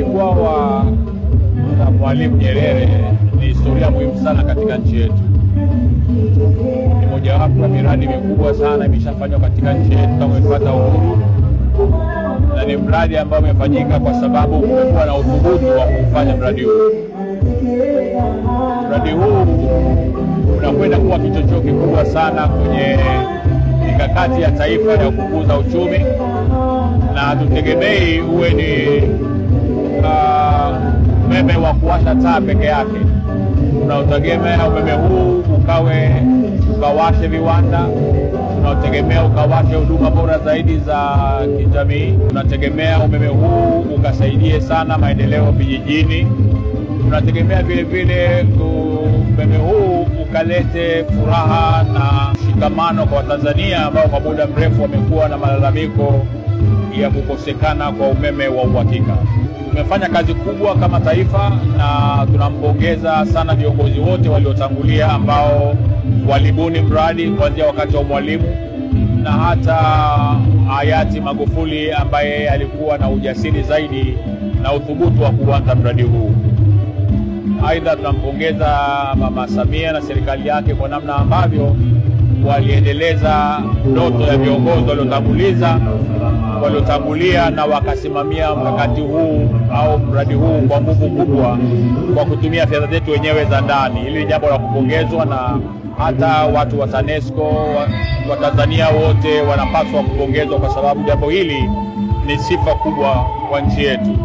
bwawa la Mwalimu Nyerere ni historia muhimu sana katika nchi yetu. Ni mojawapo ya miradi mikubwa sana imeshafanywa katika nchi yetu tangu ipata uhuru, na ni mradi ambao umefanyika kwa sababu kumekuwa na uthubutu wa kufanya mradi huu. Mradi huu unakwenda kuwa kichocheo kikubwa sana kwenye mikakati ya taifa ya kukuza uchumi, na hatutegemei uwe ni umeme wa kuwasha taa peke yake. Tunategemea umeme huu ukawashe viwanda, tunategemea ukawashe huduma bora zaidi za kijamii, tunategemea umeme huu ukasaidie sana maendeleo vijijini, tunategemea vile vile umeme huu ukalete furaha na shikamano kwa Watanzania ambao kwa muda mrefu wamekuwa na malalamiko ya kukosekana kwa umeme wa uhakika. Tumefanya kazi kubwa kama taifa, na tunampongeza sana viongozi wote waliotangulia ambao walibuni mradi kuanzia wakati wa Mwalimu na hata hayati Magufuli ambaye alikuwa na ujasiri zaidi na uthubutu wa kuanza mradi huu. Aidha, tunampongeza Mama Samia na serikali yake kwa namna ambavyo waliendeleza ndoto ya viongozi waliotangulia na wakasimamia mkakati huu au mradi huu kwa nguvu kubwa kwa kutumia fedha zetu wenyewe za ndani. Hili ni jambo la kupongezwa, na hata watu wa TANESCO wa Tanzania wote wanapaswa kupongezwa kwa sababu jambo hili ni sifa kubwa kwa nchi yetu.